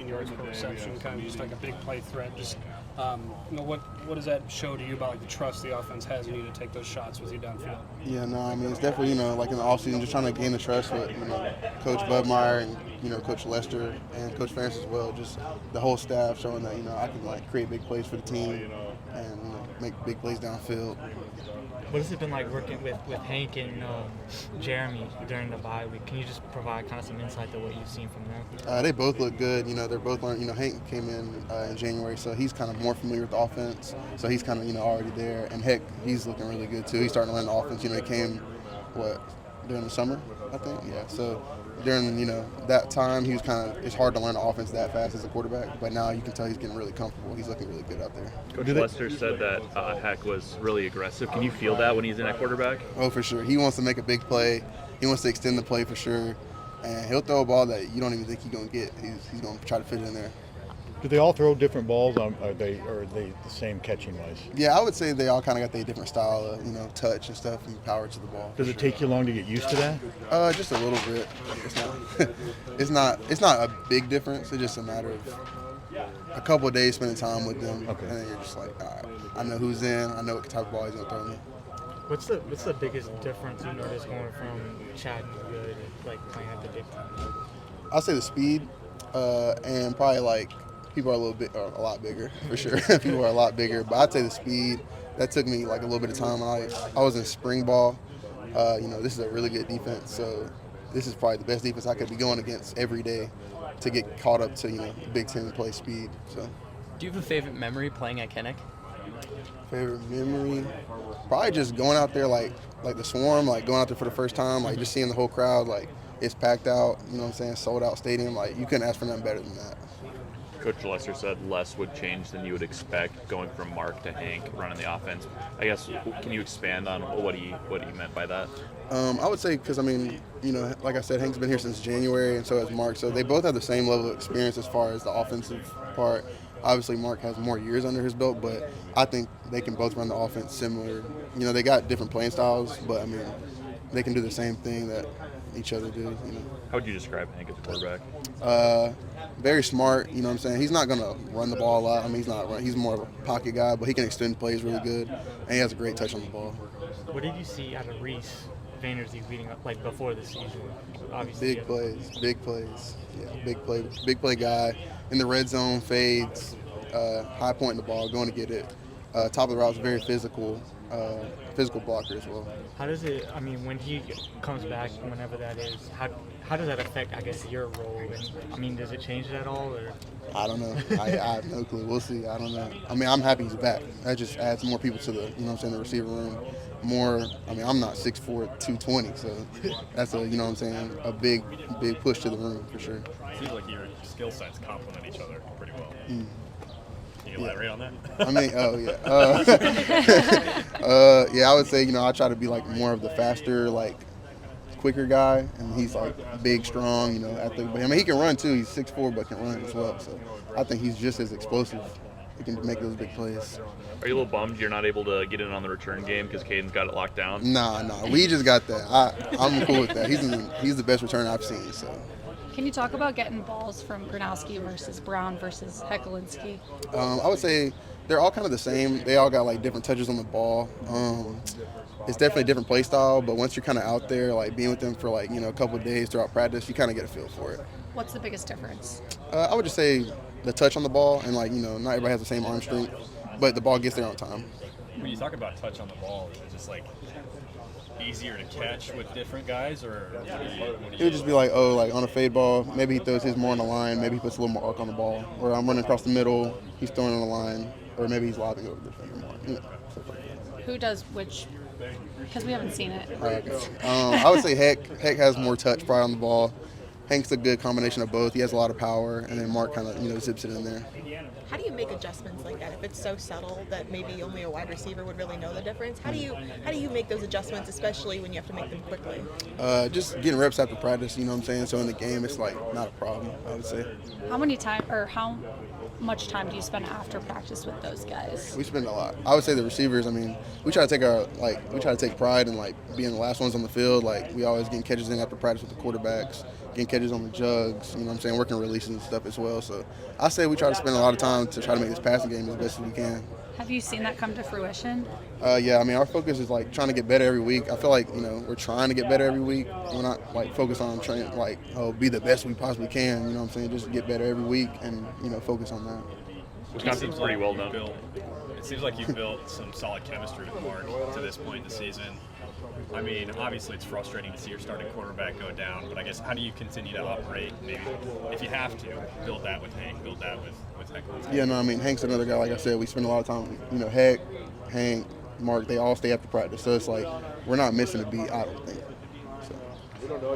yards per reception, kind of just like a big play threat. Just what does that show to you about like the trust the offense has in you to take those shots with you downfield? Yeah, no, I mean it's definitely like in the offseason, just trying to gain the trust with Coach Budmeyer and Coach Lester and Coach Ferentz as well. Just the whole staff showing that I can like create big plays for the team and make big plays downfield. What has it been like working with Hank and Jeremy during the bye week? Can you just provide kind of some insight to what you've seen from them? They both look good. They're both learning. Hank came in January, so he's kind of more familiar with the offense. So he's kind of already there. And Heck, he's looking really good too. He's starting to learn the offense. He came during the summer, I think. Yeah. So during that time, he was it's hard to learn the offense that fast as a quarterback. But now you can tell he's getting really comfortable. He's looking really good out there. Coach Lester said that Heck was really aggressive. Can you feel that when he's in at quarterback? Oh, for sure. He wants to make a big play. He wants to extend the play for sure. And he'll throw a ball that you don't even think he's going to get. He's going to try to fit it in there. Do they all throw different balls? Are they the same catching-wise? Yeah, I would say they all kind of got their different style of, touch and stuff and power to the ball. Does it take you long to get used to that? Just a little bit. It's not a big difference. It's just a matter of a couple of days spending time with them. Okay. And then you're just like, all right, I know who's in. I know what type of ball he's going to throw me. What's the biggest difference you notice going from Chattanooga to playing at the big time level? I'll say the speed and probably people are a lot bigger for sure. People are a lot bigger, but I'd say the speed. That took me a little bit of time. I was in spring ball. This is a really good defense, so this is probably the best defense I could be going against every day to get caught up to Big Ten play speed. So, do you have a favorite memory playing at Kinnick? Favorite memory, probably just going out there like the Swarm, going out there for the first time, just seeing the whole crowd, it's packed out. Sold out stadium. You couldn't ask for nothing better than that. Coach Lester said less would change than you would expect going from Mark to Hank running the offense. I guess, can you expand on what he meant by that? I would say because, like I said, Hank's been here since January and so has Mark. So they both have the same level of experience as far as the offensive part. Obviously, Mark has more years under his belt, but I think they can both run the offense similar. They got different playing styles, but, they can do the same thing that each other do. How would you describe Hank as a quarterback? Very smart, He's not going to run the ball a lot. He's more of a pocket guy, but he can extend plays really good, and he has a great touch on the ball. What did you see out of Reese Vandersee leading up before the season? Obviously, big plays. Yeah, big play guy in the red zone, fades, high point in the ball, going to get it. Top of the route is very physical blocker as well. How does it? When he comes back, whenever that is, how does that affect, I guess, your role? And does it change it at all, or? I don't know. I have no clue. We'll see. I don't know. I'm happy he's back. That just adds more people to the, the receiver room. More. I'm not 6'4", 220, so that's a big push to the room for sure. It seems like your skill sets complement each other pretty well. Mm. Can you elaborate on that? I would say, I try to be more of the faster, quicker guy, and he's big, strong, athletic. But he can run too. He's 6'4", but can run as well. So I think he's just as explosive. He can make those big plays. Are you a little bummed you're not able to get in on the return game because Caden's got it locked down? Nah. We just got that. I'm cool with that. He's the best returner I've seen. So. Can you talk about getting balls from Gronowski versus Brown versus Hecklinski? I would say they're all kind of the same. They all got different touches on the ball. It's definitely a different play style, but once you're kind of out there, being with them for a couple of days throughout practice, you kind of get a feel for it. What's the biggest difference? I would just say the touch on the ball, and not everybody has the same arm strength, but the ball gets there on time. When you talk about touch on the ball, is it just easier to catch with different guys, or it would just be on a fade ball, maybe he throws his more on the line, maybe he puts a little more arc on the ball, or I'm running across the middle, he's throwing on the line, or maybe he's lobbing over the defender more. Who does which? Because we haven't seen it. I would say Heck has more touch probably on the ball. Hank's a good combination of both. He has a lot of power, and then Mark kind of zips it in there. How do you make adjustments like that if it's so subtle that maybe only a wide receiver would really know the difference? How do you make those adjustments, especially when you have to make them quickly? Just getting reps after practice, So in the game, it's not a problem, I would say. How much time do you spend after practice with those guys? We spend a lot. I would say the receivers, we try to take pride in being the last ones on the field. We always getting catches in after practice with the quarterbacks, getting catches on the jugs, you know what I'm saying, working releases and stuff as well. So I say we try to spend a lot of time to try to make this passing game as best as we can. Have you seen that come to fruition? Yeah, I mean, our focus is like trying to get better every week. I feel like, you know, we're trying to get better every week. We're not like focused on trying like, oh, be the best we possibly can, you know what I'm saying, just get better every week and, you know, focus on that. Wisconsin's pretty well known. It seems like you've built some solid chemistry with Mark to this point in the season. I mean, obviously it's frustrating to see your starting quarterback go down, but I guess how do you continue to operate, maybe, if you have to, build that with Hank, build that with Heck? Yeah, no, I mean, Hank's another guy, like I said, we spend a lot of time, you know, Heck, Hank, Mark, they all stay after practice. So it's like we're not missing a beat, I don't think.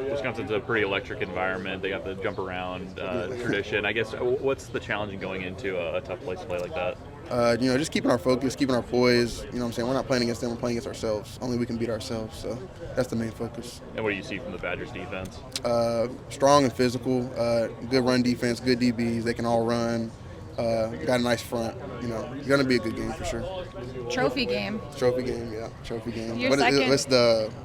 Wisconsin's a pretty electric environment. They got the jump around tradition. I guess what's the challenge in going into a tough place to play like that? You know, just keeping our focus, keeping our poise. You know what I'm saying? We're not playing against them, we're playing against ourselves. Only we can beat ourselves. So that's the main focus. And what do you see from the Badgers defense? Strong and physical, good run defense, good DBs. They can all run. Got a nice front. You know, going to be a good game for sure. Trophy game. Trophy game, yeah. Trophy game. Your second-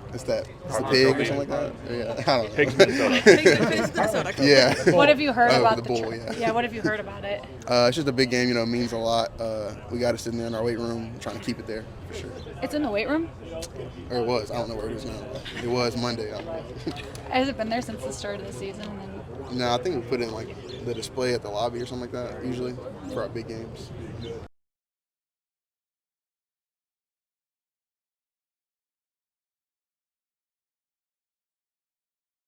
What's the pig or something like that? Yeah, I don't know. Pigs, Minnesota. Minnesota. Yeah. What have you heard Oh, about the bull, yeah. Yeah, what have you heard about it? It's just a big game, you know, it means a lot. We got to sit in there in our weight room, trying to keep it there for sure. It's in the weight room? Or it was. I don't know where it is now. It was Monday. I don't know. Has it been there since the start of the season? No, I think we put it in like the display at the lobby or something like that, usually for our big games.